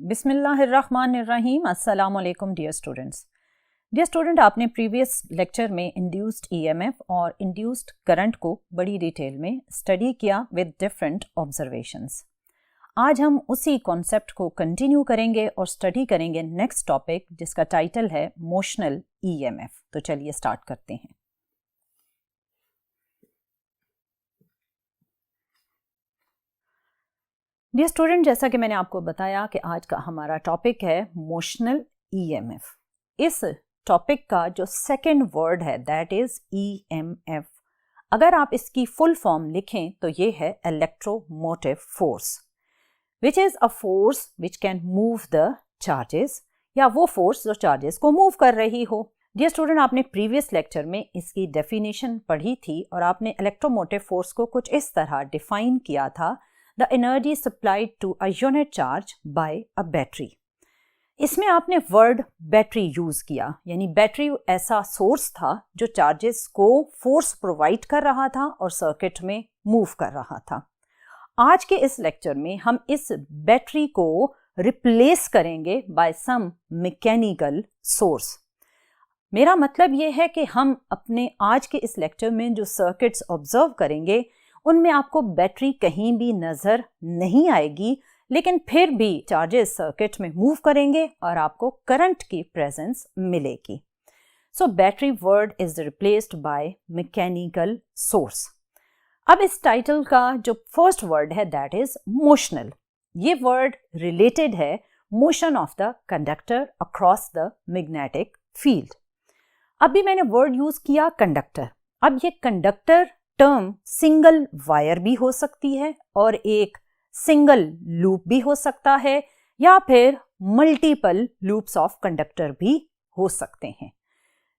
बिस्मिल्लाहिर्रहमानिर्रहीम। अस्सलाम वालेकुम डियर स्टूडेंट्स। डियर स्टूडेंट, आपने प्रीवियस लेक्चर में इंड्यूस्ड ईएमएफ और इंड्यूस्ड करंट को बड़ी डिटेल में स्टडी किया विद डिफरेंट ऑब्जर्वेशंस। आज हम उसी कॉन्सेप्ट को कंटिन्यू करेंगे और स्टडी करेंगे नेक्स्ट टॉपिक, जिसका टाइटल है मोशनल ईएमएफ। तो चलिए स्टार्ट करते हैं। डियर स्टूडेंट, जैसा कि मैंने आपको बताया कि आज का हमारा टॉपिक है मोशनल ईएमएफ। इस टॉपिक का जो सेकंड वर्ड है दैट इज ईएमएफ। अगर आप इसकी फुल फॉर्म लिखें तो ये है electromotive force, which is a force which can move the charges, या वो फोर्स जो चार्जेस को मूव कर रही हो। डियर स्टूडेंट, आपने प्रीवियस लेक्चर में इसकी डेफिनेशन पढ़ी थी और आपने इलेक्ट्रोमोटिव फोर्स को कुछ इस तरह डिफाइन किया था: The energy supplied to a unit charge by a battery। इसमें आपने वर्ड बैटरी यूज किया, यानी बैटरी ऐसा सोर्स था जो चार्जेस को फोर्स प्रोवाइड कर रहा था और सर्किट में मूव कर रहा था। आज के इस लेक्चर में हम इस बैटरी को रिप्लेस करेंगे बाय सम मैकेनिकल सोर्स। मेरा मतलब ये है कि हम अपने आज के इस लेक्चर में जो सर्किट्स ऑब्जर्व करेंगे उनमें आपको बैटरी कहीं भी नजर नहीं आएगी, लेकिन फिर भी चार्जेस सर्किट में मूव करेंगे और आपको करंट की प्रेजेंस मिलेगी। सो battery word is replaced by mechanical source. अब इस टाइटल का जो फर्स्ट वर्ड है दैट इज मोशनल। ये वर्ड रिलेटेड है motion of the conductor across the magnetic field. अभी मैंने वर्ड यूज किया कंडक्टर। अब ये कंडक्टर टर्म सिंगल वायर भी हो सकती है और एक सिंगल लूप भी हो सकता है, या फिर मल्टीपल लूप्स ऑफ कंडक्टर भी हो सकते हैं।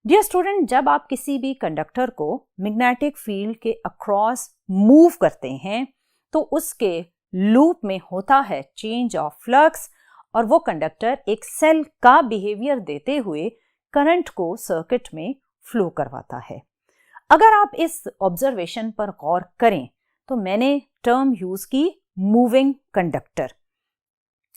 डियर स्टूडेंट, जब आप किसी भी कंडक्टर को मैग्नेटिक फील्ड के अक्रॉस मूव करते हैं तो उसके लूप में होता है चेंज ऑफ फ्लक्स, और वो कंडक्टर एक सेल का बिहेवियर देते हुए करंट को सर्किट में फ्लो करवाता है। अगर आप इस ऑब्जर्वेशन पर गौर करें तो मैंने टर्म यूज की मूविंग कंडक्टर।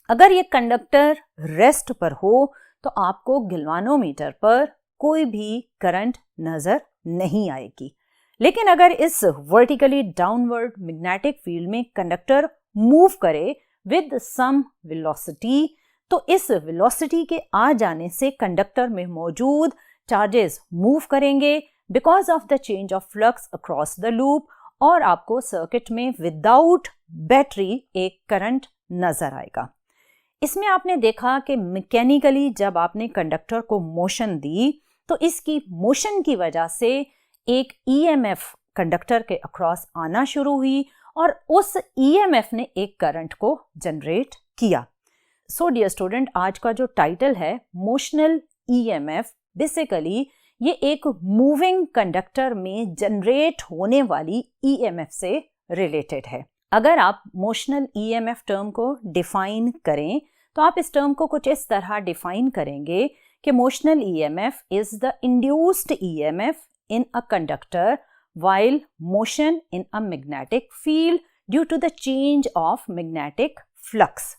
अगर ये कंडक्टर रेस्ट पर हो तो आपको गैल्वानोमीटर पर कोई भी करंट नजर नहीं आएगी, लेकिन अगर इस वर्टिकली डाउनवर्ड मैग्नेटिक फील्ड में कंडक्टर मूव करे विद सम वेलोसिटी, तो इस वेलोसिटी के आ जाने से कंडक्टर में मौजूद चार्जेस मूव करेंगे because of the change of flux across the loop, और आपको सर्किट में विदाउट बैटरी एक करंट नजर आएगा। इसमें आपने देखा कि मैकेनिकली जब आपने कंडक्टर को मोशन दी तो इसकी मोशन की वजह से एक ईएमएफ कंडक्टर के अक्रॉस आना शुरू हुई और उस ईएमएफ ने एक करंट को जनरेट किया। सो डियर स्टूडेंट, आज का जो टाइटल है मोशनल ईएमएफ, बेसिकली ये एक मूविंग कंडक्टर में जनरेट होने वाली ईएमएफ से रिलेटेड है। अगर आप मोशनल ईएमएफ टर्म को डिफाइन करें तो आप इस टर्म को कुछ इस तरह डिफाइन करेंगे कि motional EMF is the induced EMF in a conductor while motion in a magnetic field due to the change of magnetic flux.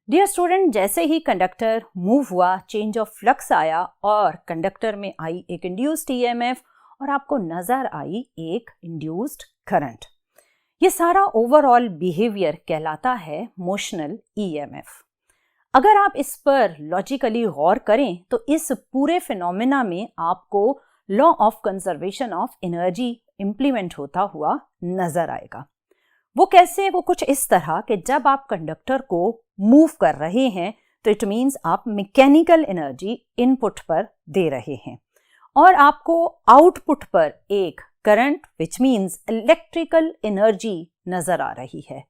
Dear student, जैसे ही कंडक्टर मूव हुआ, चेंज ऑफ फ्लक्स आया और कंडक्टर में आई एक induced EMF और आपको नजर आई एक इंड्यूस्ड करंट। ये सारा ओवरऑल बिहेवियर कहलाता है मोशनल ईएमएफ। अगर आप इस पर लॉजिकली गौर करें तो इस पूरे फिनोमेना में आपको law of conservation of energy implement होता हुआ नजर आएगा। वो कैसे? वो कुछ इस तरह कि जब आप कंडक्टर को मूव कर रहे हैं तो इट मीन्स आप मैकेनिकल एनर्जी इनपुट पर दे रहे हैं और आपको आउटपुट पर एक current which means electrical energy नजर आ रही है।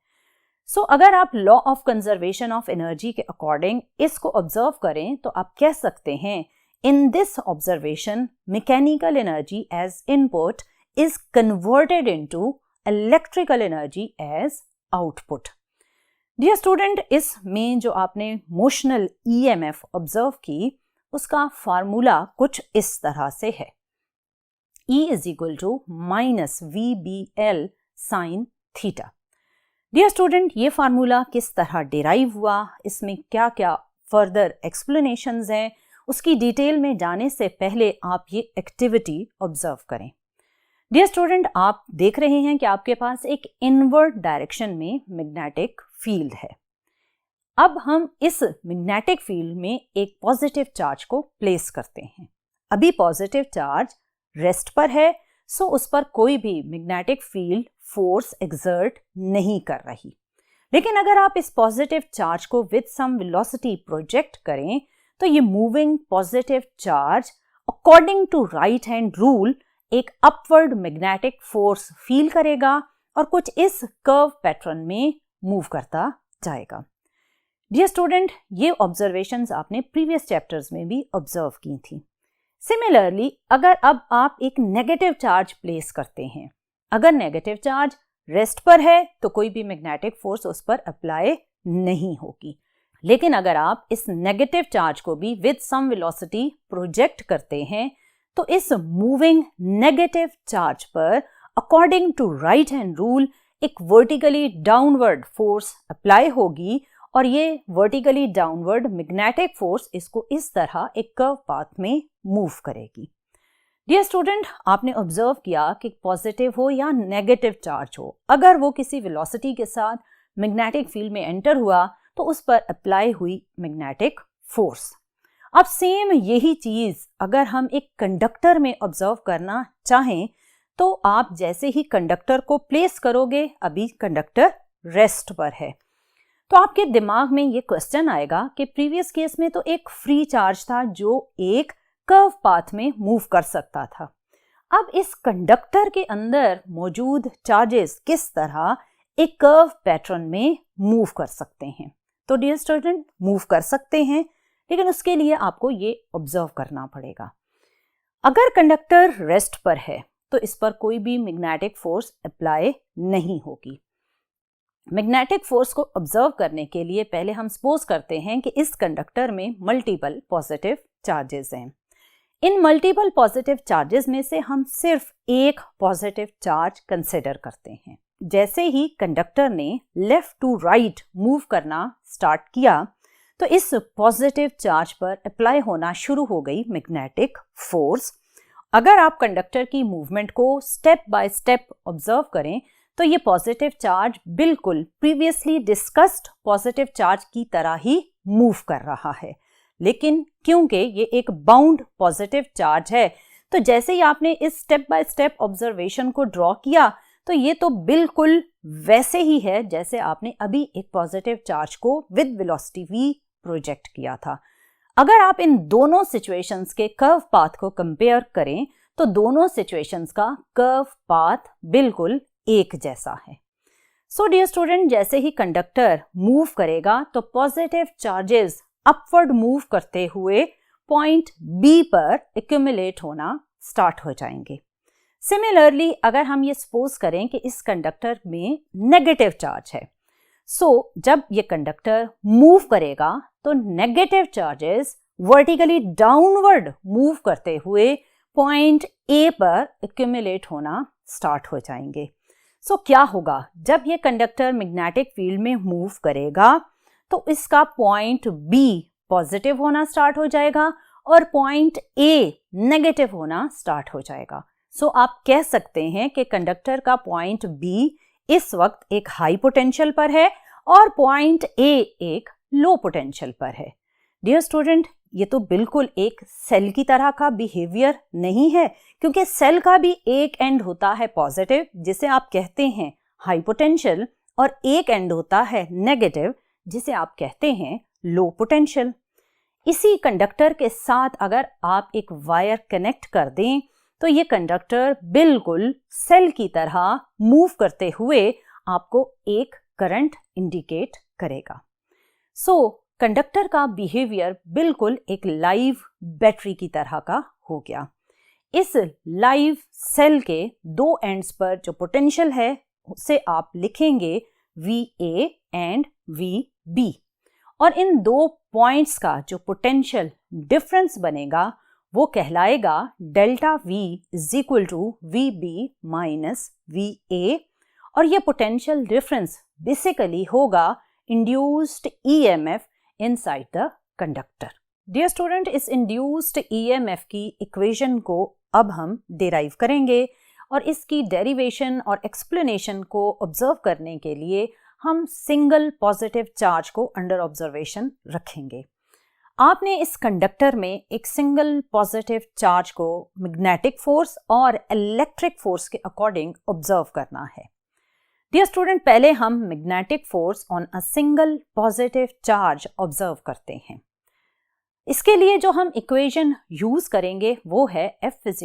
सो अगर आप law of conservation of energy के अकॉर्डिंग इसको ऑब्जर्व करें तो आप कह सकते हैं in this observation mechanical energy as input is converted into electrical energy as output. Dear student, इसमें जो आपने मोशनल ईएमएफ ऑब्जर्व की उसका फार्मूला कुछ इस तरह से है: E = -VBL sin theta. Dear student, ये फार्मूला किस तरह डिराइव हुआ, इसमें क्या क्या फर्दर एक्सप्लेनेशंस हैं, उसकी डिटेल में जाने से पहले आप ये एक्टिविटी ऑब्जर्व करें। डियर स्टूडेंट, आप देख रहे हैं कि आपके पास एक इनवर्ड डायरेक्शन में मैग्नेटिक फील्ड है। अब हम इस मैग्नेटिक फील्ड में एक पॉजिटिव चार्ज को प्लेस करते हैं। अभी पॉजिटिव चार्ज रेस्ट पर है, सो उस पर कोई भी मैग्नेटिक फील्ड फोर्स एक्सर्ट नहीं कर रही। लेकिन अगर आप इस पॉजिटिव चार्ज को विद सम वेलोसिटी प्रोजेक्ट करें तो ये moving positive charge according to right hand rule एक अपवर्ड मैग्नेटिक फोर्स फील करेगा और कुछ इस कर्व पैटर्न में मूव करता जाएगा। डियर स्टूडेंट, ये ऑब्जर्वेशंस आपने प्रीवियस चैप्टर्स में भी ऑब्जर्व की थी। सिमिलरली, अगर अब आप एक नेगेटिव चार्ज प्लेस करते हैं, अगर नेगेटिव चार्ज रेस्ट पर है तो कोई भी मैग्नेटिक फोर्स उस पर अप्लाई नहीं होगी। लेकिन अगर आप इस नेगेटिव चार्ज को भी विद सम वेलोसिटी प्रोजेक्ट करते हैं तो इस मूविंग नेगेटिव चार्ज पर according to right hand rule एक वर्टिकली डाउनवर्ड फोर्स अप्लाई होगी और ये वर्टिकली डाउनवर्ड मैग्नेटिक फोर्स इसको इस तरह एक कर्व पाथ में मूव करेगी। डियर स्टूडेंट, आपने ऑब्जर्व किया कि पॉजिटिव हो या नेगेटिव चार्ज हो, अगर वो किसी वेलोसिटी के साथ मैग्नेटिक फील्ड में एंटर हुआ तो उस पर अप्लाई हुई मैग्नेटिक फोर्स। अब सेम यही चीज अगर हम एक कंडक्टर में ऑब्जर्व करना चाहें तो आप जैसे ही कंडक्टर को प्लेस करोगे, अभी कंडक्टर रेस्ट पर है, तो आपके दिमाग में ये क्वेश्चन आएगा कि प्रीवियस केस में तो एक फ्री चार्ज था जो एक कर्व पाथ में मूव कर सकता था। अब इस कंडक्टर के अंदर मौजूद चार्जेस किस तरह एक कर्व पैटर्न में मूव कर सकते हैं? तो डियर स्टूडेंट, मूव कर सकते हैं, लेकिन उसके लिए आपको ये ऑब्जर्व करना पड़ेगा। अगर कंडक्टर रेस्ट पर है तो इस पर कोई भी मैग्नेटिक फोर्स अप्लाई नहीं होगी। मैग्नेटिक फोर्स को ऑब्जर्व करने के लिए पहले हम सपोज करते हैं कि इस कंडक्टर में मल्टीपल पॉजिटिव चार्जेस हैं। इन मल्टीपल पॉजिटिव चार्जेस में से हम सिर्फ एक पॉजिटिव चार्ज कंसिडर करते हैं। जैसे ही कंडक्टर ने लेफ्ट टू राइट मूव करना स्टार्ट किया तो इस पॉजिटिव चार्ज पर अप्लाई होना शुरू हो गई मैग्नेटिक फोर्स। अगर आप कंडक्टर की मूवमेंट को स्टेप बाय स्टेप ऑब्जर्व करें तो ये पॉजिटिव चार्ज बिल्कुल प्रीवियसली डिस्कस्ड पॉजिटिव चार्ज की तरह ही मूव कर रहा है, लेकिन क्योंकि ये एक बाउंड पॉजिटिव चार्ज है तो जैसे ही आपने इस स्टेप बाय स्टेप ऑब्जर्वेशन को ड्रॉ किया तो ये तो बिल्कुल वैसे ही है जैसे आपने अभी एक पॉजिटिव चार्ज को विद वेलोसिटी v प्रोजेक्ट किया था। अगर आप इन दोनों सिचुएशंस के कर्व पाथ को कंपेयर करें तो दोनों सिचुएशंस का कर्व पाथ बिल्कुल एक जैसा है। सो डियर स्टूडेंट, जैसे ही कंडक्टर मूव करेगा तो पॉजिटिव चार्जेस अपवर्ड मूव करते हुए पॉइंट बी पर एक्यूमुलेट होना स्टार्ट हो जाएंगे। सिमिलरली, अगर हम ये सपोज करें कि इस कंडक्टर में नेगेटिव चार्ज है, सो जब ये कंडक्टर मूव करेगा तो negative charges vertically downward move करते हुए पॉइंट ए पर एक्यूमुलेट होना स्टार्ट हो जाएंगे। सो क्या होगा जब ये कंडक्टर मैग्नेटिक फील्ड में मूव करेगा तो इसका पॉइंट बी पॉजिटिव होना स्टार्ट हो जाएगा और पॉइंट ए नेगेटिव होना स्टार्ट हो जाएगा। सो आप कह सकते हैं कि कंडक्टर का पॉइंट बी इस वक्त एक हाई पोटेंशियल पर है और पॉइंट ए एक लो पोटेंशियल पर है। डियर स्टूडेंट, ये तो बिल्कुल एक सेल की तरह का बिहेवियर नहीं है, क्योंकि सेल का भी एक एंड होता है पॉजिटिव जिसे आप कहते हैं हाई पोटेंशियल और एक एंड होता है नेगेटिव जिसे आप कहते हैं लो पोटेंशियल। इसी कंडक्टर के साथ अगर आप एक वायर कनेक्ट कर दें तो ये कंडक्टर बिल्कुल सेल की तरह मूव करते हुए आपको एक करंट इंडिकेट करेगा। सो कंडक्टर का बिहेवियर बिल्कुल एक लाइव बैटरी की तरह का हो गया। इस लाइव सेल के दो एंड्स पर जो पोटेंशियल है उसे आप लिखेंगे VA एंड VB और इन दो पॉइंट्स का जो पोटेंशियल डिफरेंस बनेगा वो कहलाएगा delta V is equal to VB minus VA और ये पोटेंशियल डिफरेंस बेसिकली होगा induced EMF inside the conductor. Dear student, इस इंड्यूस्ड ईएमएफ की इक्वेशन को अब हम डिराइव करेंगे और इसकी डेरिवेशन और एक्सप्लेनेशन को ऑब्जर्व करने के लिए हम सिंगल पॉजिटिव चार्ज को अंडर ऑब्जर्वेशन रखेंगे। आपने इस कंडक्टर में एक सिंगल पॉजिटिव चार्ज को मैग्नेटिक फोर्स और इलेक्ट्रिक फोर्स के अकॉर्डिंग ऑब्जर्व करना है। डियर स्टूडेंट, पहले हम magnetic force on a single positive charge observe करते हैं। इसके लिए जो हम इक्वेशन यूज करेंगे वो है F =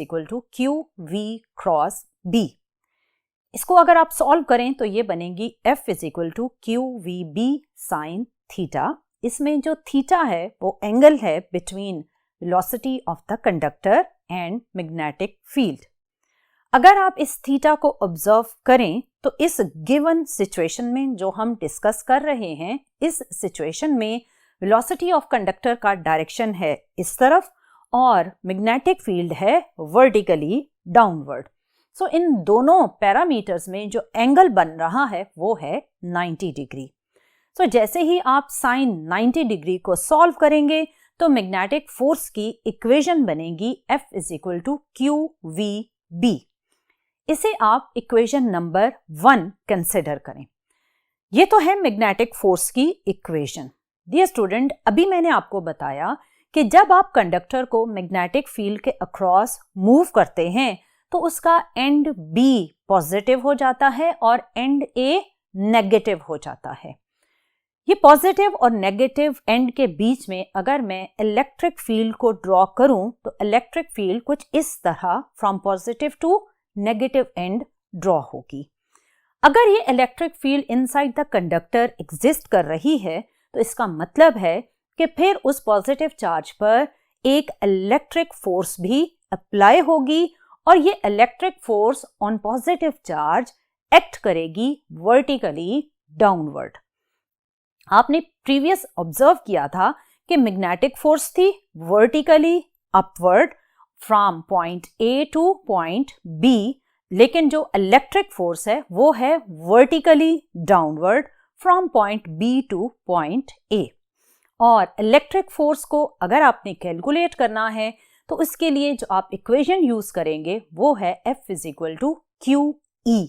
QV क्रॉस B। इसको अगर आप सॉल्व करें तो ये बनेगी F = QVB sin थीटा। इसमें जो थीटा है वो एंगल है between velocity of the conductor and magnetic field. अगर आप इस थीटा को ऑब्जर्व करें तो इस गिवन सिचुएशन में जो हम डिस्कस कर रहे हैं, इस सिचुएशन में वेलोसिटी ऑफ कंडक्टर का डायरेक्शन है इस तरफ और मैग्नेटिक फील्ड है वर्टिकली डाउनवर्ड। सो इन दोनों पैरामीटर्स में जो एंगल बन रहा है वो है 90 डिग्री। सो जैसे ही आप साइन 90 डिग्री को सॉल्व करेंगे तो मैग्नेटिक फोर्स की इक्वेशन बनेगी F = QVB। इसे आप इक्वेशन नंबर 1 कंसिडर करें। ये तो है मैग्नेटिक फोर्स की इक्वेशन। डियर स्टूडेंट, अभी मैंने आपको बताया कि जब आप कंडक्टर को मैग्नेटिक फील्ड के अक्रॉस मूव करते हैं तो उसका एंड B पॉजिटिव हो जाता है और एंड A नेगेटिव हो जाता है। ये पॉजिटिव और नेगेटिव एंड के बीच में अगर मैं इलेक्ट्रिक फील्ड को ड्रॉ करूं तो इलेक्ट्रिक फील्ड कुछ इस तरह from positive to negative and draw होगी। अगर ये electric field inside the conductor exist कर रही है तो इसका मतलब है कि फिर उस पॉजिटिव चार्ज पर एक इलेक्ट्रिक फोर्स भी अप्लाई होगी और ये electric force on positive charge act करेगी वर्टिकली डाउनवर्ड। आपने प्रीवियस ऑब्जर्व किया था कि मैग्नेटिक फोर्स थी vertically upward from point A two point B, लेकिन जो इलेक्ट्रिक फोर्स है वो है vertically downward from point B two point A। और इलेक्ट्रिक फोर्स को अगर आपने कैलकुलेट करना है तो इसके लिए जो आप इक्वेशन यूज करेंगे वो है F = QE।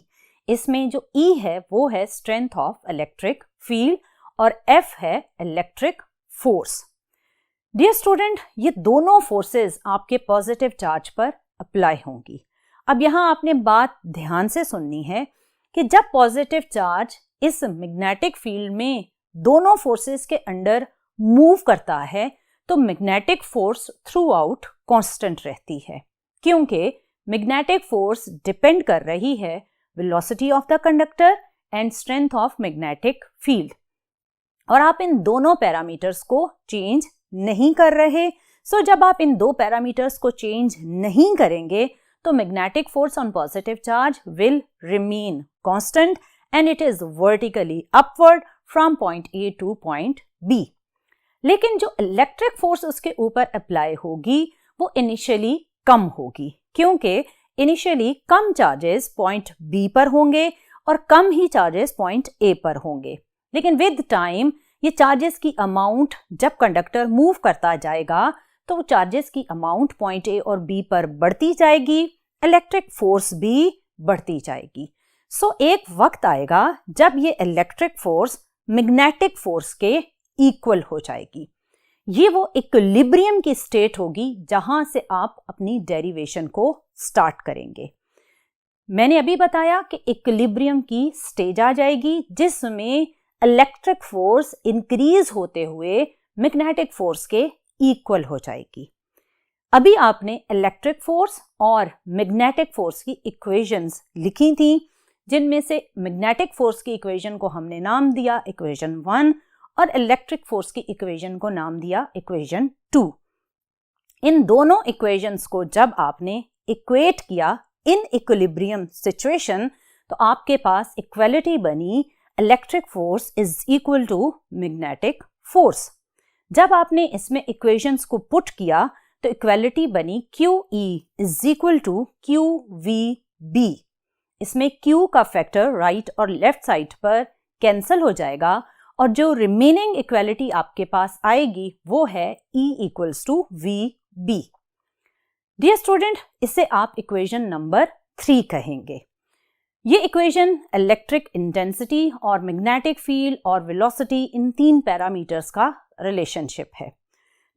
इसमें जो E है वो है स्ट्रेंथ ऑफ इलेक्ट्रिक फील्ड और F है इलेक्ट्रिक फोर्स। डियर स्टूडेंट, ये दोनों फोर्सेस आपके पॉजिटिव चार्ज पर अप्लाई होंगी। अब यहाँ आपने बात ध्यान से सुननी है कि जब पॉजिटिव चार्ज इस मैग्नेटिक फील्ड में दोनों फोर्सेस के अंडर मूव करता है तो magnetic force through out constant रहती है, क्योंकि मैग्नेटिक फोर्स डिपेंड कर रही है velocity of the conductor and strength of magnetic field. और आप इन दोनों पैरामीटर्स को चेंज नहीं कर रहे। सो जब आप इन दो पैरामीटर्स को चेंज नहीं करेंगे तो magnetic force on positive charge will remain constant and it is vertically upward from point A two point B। लेकिन जो इलेक्ट्रिक फोर्स उसके ऊपर अप्लाई होगी वो इनिशियली कम होगी, क्योंकि इनिशियली कम चार्जेस पॉइंट B पर होंगे और कम ही चार्जेस पॉइंट A पर होंगे। लेकिन विद टाइम ये चार्जेस की अमाउंट जब कंडक्टर मूव करता जाएगा तो चार्जेस की अमाउंट पॉइंट A और B पर बढ़ती जाएगी, इलेक्ट्रिक फोर्स भी बढ़ती जाएगी। सो एक वक्त आएगा जब ये इलेक्ट्रिक फोर्स मैग्नेटिक फोर्स के इक्वल हो जाएगी। ये वो इक्विलिब्रियम की स्टेट होगी जहां से आप अपनी डेरिवेशन को स्टार्ट करेंगे। मैंने अभी बताया कि इक्विलिब्रियम की स्टेज आ जाएगी जिसमें इलेक्ट्रिक फोर्स इंक्रीज होते हुए मैग्नेटिक फोर्स के इक्वल हो जाएगी। अभी आपने इलेक्ट्रिक फोर्स और मैग्नेटिक फोर्स की इक्वेशंस लिखी थी, जिनमें से मैग्नेटिक फोर्स की इक्वेशन को हमने नाम दिया इक्वेशन 1 और इलेक्ट्रिक फोर्स की इक्वेशन को नाम दिया इक्वेशन 2। इन दोनों इक्वेशंस को जब आपने इक्वेट किया इन इक्विलिब्रियम सिचुएशन तो आपके पास इक्वालिटी बनी electric force is equal to magnetic force. जब आपने इसमें इक्वेशंस को पुट किया तो इक्वालिटी बनी QE is equal to QVB। इसमें Q का फैक्टर राइट और लेफ्ट साइड पर कैंसिल हो जाएगा और जो रिमेनिंग इक्वालिटी आपके पास आएगी वो है E equals to VB। Dear student, इसे आप इक्वेशन नंबर 3 कहेंगे। ये इक्वेशन इलेक्ट्रिक इंटेंसिटी और मैग्नेटिक फील्ड और वेलोसिटी इन 3 पैरामीटर्स का रिलेशनशिप है।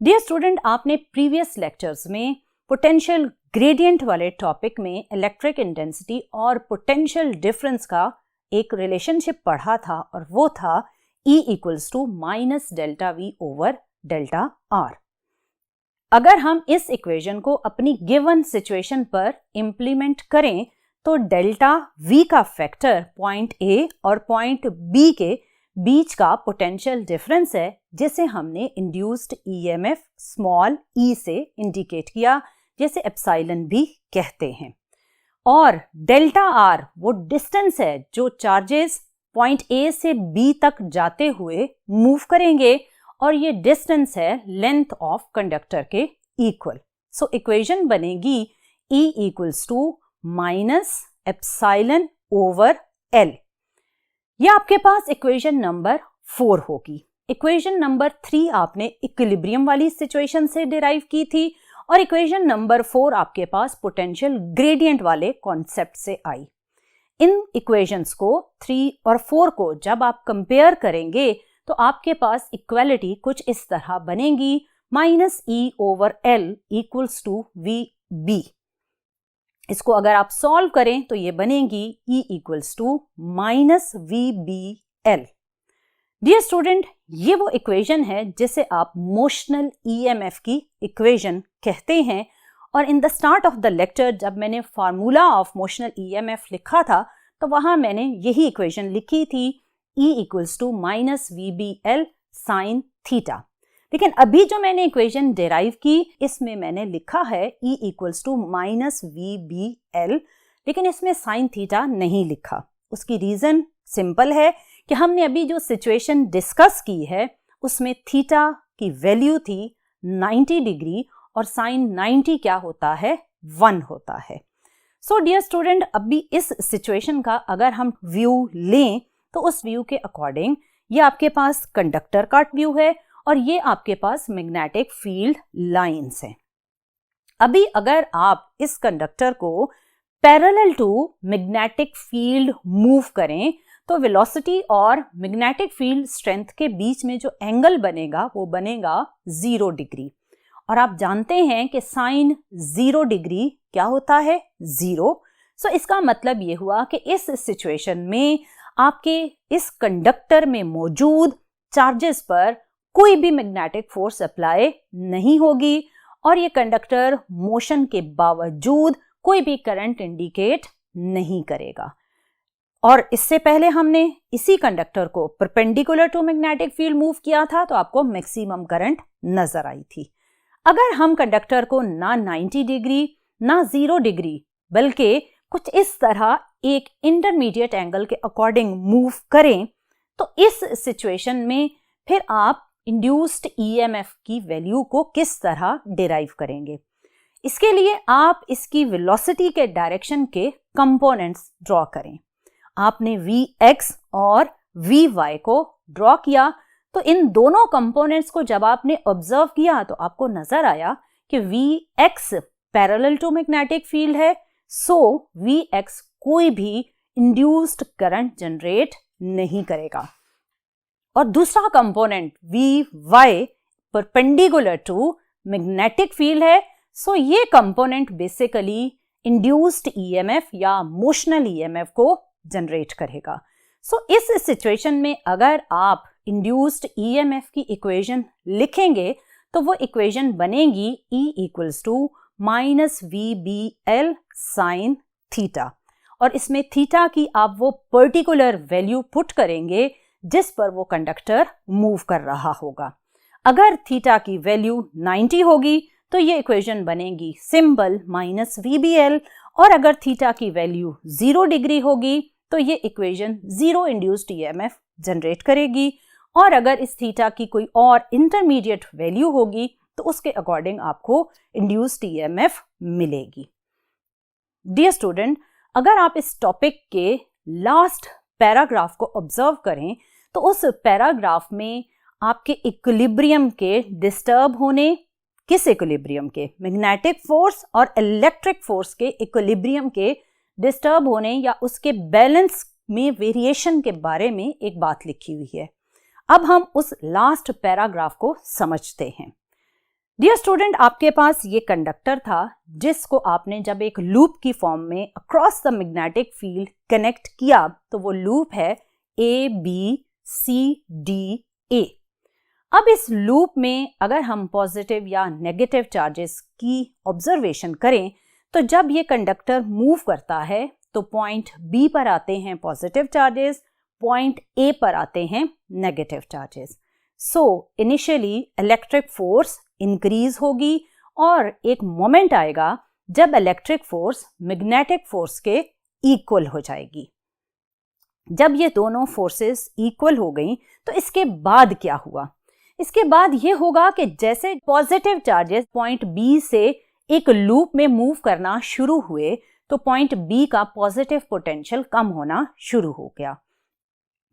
डियर स्टूडेंट, आपने प्रीवियस लेक्चर्स में पोटेंशियल ग्रेडियंट वाले टॉपिक में इलेक्ट्रिक इंटेंसिटी और पोटेंशियल डिफरेंस का एक रिलेशनशिप पढ़ा था और वो था E equals to minus delta V over delta R। अगर हम इस इक्वेशन को अपनी गिवन सिचुएशन पर इंप्लीमेंट करें तो डेल्टा V का फैक्टर पॉइंट A और पॉइंट B के बीच का पोटेंशियल डिफरेंस है, जिसे हमने इंड्यूस्ड EMF स्मॉल e से इंडिकेट किया, जैसे एप्सिलॉन भी कहते हैं। और डेल्टा R वो डिस्टेंस है जो चार्जेस पॉइंट A से B तक जाते हुए मूव करेंगे और ये डिस्टेंस है लेंथ ऑफ कंडक्टर के इक्वल। सो इक्वेशन बनेगी E equals to minus epsilon over L। ये आपके पास इक्वेशन नंबर 4 होगी। इक्वेशन नंबर 3 आपने इक्विलिब्रियम वाली सिचुएशन से डिराइव की थी और इक्वेशन नंबर 4 आपके पास पोटेंशियल ग्रेडियंट वाले कॉन्सेप्ट से आई। इन इक्वेशंस को 3 और 4 को जब आप कंपेयर करेंगे तो आपके पास इक्वालिटी कुछ इस तरह बनेगी, minus E over L equals to VB। इसको अगर आप सॉल्व करें तो ये बनेगी E equals to minus VBL। Dear student, ये वो इक्वेशन है जिसे आप मोशनल EMF की इक्वेशन कहते हैं। और in the start of the lecture जब मैंने फार्मूला ऑफ मोशनल EMF लिखा था तो वहां मैंने यही इक्वेशन लिखी थी, E equals to minus VBL sine theta. लेकिन अभी जो मैंने इक्वेशन डेराइव की इसमें मैंने लिखा है E equals to minus VBL, लेकिन इसमें साइन थीटा नहीं लिखा। उसकी रीजन सिंपल है कि हमने अभी जो सिचुएशन डिस्कस की है उसमें थीटा की वैल्यू थी 90 डिग्री और साइन 90 क्या होता है, 1 होता है। सो डियर स्टूडेंट, अभी इस सिचुएशन का अगर हम व्यू लें तो उस व्यू के अकॉर्डिंग ये आपके पास कंडक्टर का व्यू है और ये आपके पास मैग्नेटिक फील्ड लाइंस हैं। अभी अगर आप इस कंडक्टर को parallel to magnetic field move करें तो वेलोसिटी और मैग्नेटिक फील्ड स्ट्रेंथ के बीच में जो एंगल बनेगा वो बनेगा 0 डिग्री। और आप जानते हैं कि साइन 0 डिग्री क्या होता है, 0। सो इसका मतलब ये हुआ कि इस सिचुएशन में आपके इस कंडक्टर में मौजूद चार्जेस पर कोई भी मैग्नेटिक फोर्स अप्लाई नहीं होगी और ये कंडक्टर मोशन के बावजूद कोई भी करंट इंडिकेट नहीं करेगा। और इससे पहले हमने इसी कंडक्टर को perpendicular to magnetic field move किया था तो आपको मैक्सिमम करंट नजर आई थी। अगर हम कंडक्टर को ना 90 डिग्री ना 0 डिग्री बल्कि कुछ इस तरह एक इंटरमीडिएट एंगल के अकॉर्डिंग मूव करें तो इस सिचुएशन में फिर आप इंड्यूस्ड EMF की वैल्यू को किस तरह डिराइव करेंगे। इसके लिए आप इसकी वेलोसिटी के डायरेक्शन के कंपोनेंट्स ड्रॉ करें। आपने Vx और Vy को ड्रॉ किया तो इन दोनों कंपोनेंट्स को जब आपने ऑब्जर्व किया तो आपको नजर आया कि Vx parallel to magnetic field है, सो Vx कोई भी इंड्यूस्ड करंट जनरेट नहीं करेगा। और दूसरा component Vy perpendicular to magnetic field है, सो ये कंपोनेंट बेसिकली इंड्यूस्ड EMF या मोशनल EMF को जनरेट करेगा। सो इस सिचुएशन में अगर आप इंड्यूस्ड EMF की इक्वेशन लिखेंगे तो वो इक्वेशन बनेगी E equals to minus VBL sine theta. और इसमें थीटा की आप वो पर्टिकुलर वैल्यू पुट करेंगे जिस पर वो कंडक्टर मूव कर रहा होगा। अगर थीटा की वैल्यू 90 होगी तो ये इक्वेशन बनेगी सिंपल माइनस VBL, और अगर थीटा की वैल्यू 0 डिग्री होगी तो ये इक्वेशन 0 इंड्यूस्ड EMF जनरेट करेगी। और अगर इस थीटा की कोई और इंटरमीडिएट वैल्यू होगी तो उसके अकॉर्डिंग आपको इंड्यूस्ड EMF मिलेगी। डियर स्टूडेंट, अगर आप इस टॉपिक के लास्ट पैराग्राफ को ऑब्जर्व करें तो उस पैराग्राफ में आपके इक्विलिब्रियम के डिस्टर्ब होने, किस इक्विलिब्रियम के, मैग्नेटिक फोर्स और इलेक्ट्रिक फोर्स के इक्विलिब्रियम के डिस्टर्ब होने या उसके बैलेंस में वेरिएशन के बारे में एक बात लिखी हुई है। अब हम उस लास्ट पैराग्राफ को समझते हैं। डियर स्टूडेंट, आपके पास ये कंडक्टर था जिसको आपने जब एक लूप की फॉर्म में across the magnetic field connect किया तो वो लूप है ABCDA। अब इस लूप में अगर हम पॉजिटिव या नेगेटिव चार्जेस की ऑब्जर्वेशन करें तो जब ये कंडक्टर मूव करता है तो पॉइंट B पर आते हैं पॉजिटिव चार्जेस, पॉइंट A पर आते हैं negative charges. So initially electric force increase होगी और एक मोमेंट आएगा जब इलेक्ट्रिक फोर्स मैग्नेटिक फोर्स के इक्वल हो जाएगी। जब ये दोनों फोर्सेस इक्वल हो गई तो इसके बाद क्या हुआ? इसके बाद ये होगा कि जैसे पॉजिटिव चार्जेस पॉइंट B से एक लूप में मूव करना शुरू हुए तो पॉइंट B का पॉजिटिव पोटेंशियल कम होना शुरू हो गया।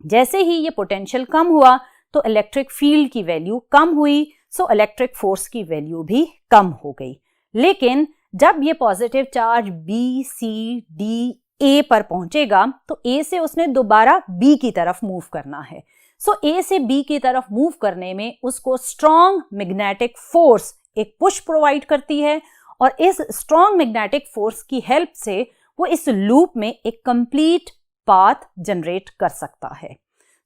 जैसे ही ये पोटेंशियल कम हुआ तो इलेक्ट्रिक फील्ड की वैल्यू कम हुई, सो इलेक्ट्रिक फोर्स की वैल्यू भी कम हो गई। लेकिन जब ये पॉजिटिव चार्ज BCDA पर पहुंचेगा तो A से उसने दोबारा B की तरफ मूव करना है। सो A से B की तरफ मूव करने में उसको स्ट्रॉन्ग मैग्नेटिक फोर्स एक पुश प्रोवाइड करती है और इस स्ट्रॉन्ग मैग्नेटिक फोर्स की हेल्प से वो इस लूप में एक कंप्लीट पाथ जनरेट कर सकता है।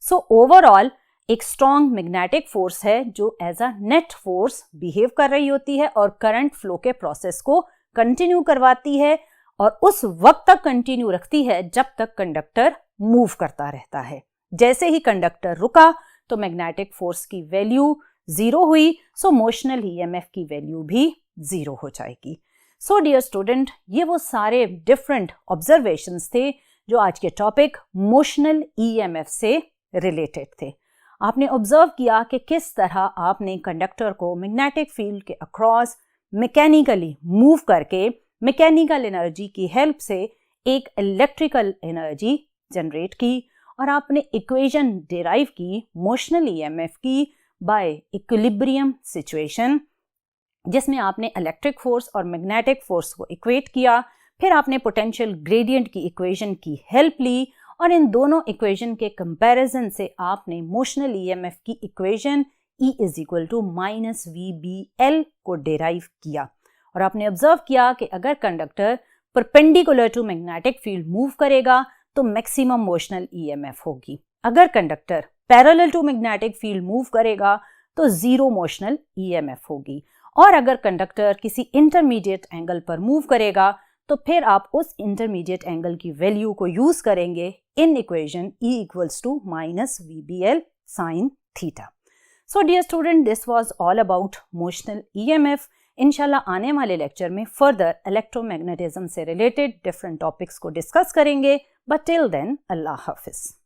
सो ओवरऑल एक स्ट्रॉन्ग मैग्नेटिक फोर्स है जो as a net force behave कर रही होती है और करंट फ्लो के प्रोसेस को कंटिन्यू करवाती है और उस वक्त तक कंटिन्यू रखती है जब तक कंडक्टर मूव करता रहता है। जैसे ही कंडक्टर रुका तो मैग्नेटिक फोर्स की वैल्यू 0 हुई, सो मोशनल ईएमएफ की वैल्यू भी 0 हो जाएगी। सो डियर स्टूडेंट, ये वो सारे डिफरेंट ऑब्जर्वेशंस थे जो आज के टॉपिक मोशनल ईएमएफ से रिलेटेड थे। आपने ऑब्जर्व किया कि किस तरह आपने कंडक्टर को मैग्नेटिक फील्ड के अक्रॉस मैकेनिकली मूव करके मैकेनिकल एनर्जी की हेल्प से एक इलेक्ट्रिकल एनर्जी जनरेट की और आपने इक्वेशन डिराइव की मोशनल ईएमएफ की बाय इक्विलिब्रियम सिचुएशन, जिसमें आपने इलेक्ट्रिक फोर्स और मैग्नेटिक फोर्स को इक्वेट किया। फिर आपने पोटेंशियल ग्रेडियंट की इक्वेशन की हेल्प ली और इन दोनों इक्वेशन के कंपैरिजन से आपने मोशनल ईएमएफ की इक्वेशन E = -VBL को डिराइव किया और आपने ऑब्जर्व किया कि अगर conductor perpendicular to magnetic field move करेगा तो मैक्सिमम मोशनल ईएमएफ होगी। अगर conductor parallel to magnetic field move करेगा तो 0 मोशनल ईएमएफ होगी और अगर कंडक्टर किसी इंटरमीडिएट एंगल पर मूव करेगा तो फिर आप उस इंटरमीडिएट एंगल की वैल्यू को यूज करेंगे इन equation E = -VBL sin θ। So dear student, this was all about motional EMF. इंशाल्लाह आने वाले लेक्चर में फर्दर इलेक्ट्रोमैग्नेटिज्म से रिलेटेड डिफरेंट टॉपिक्स को डिस्कस करेंगे। बट टिल देन, अल्लाह हाफिज।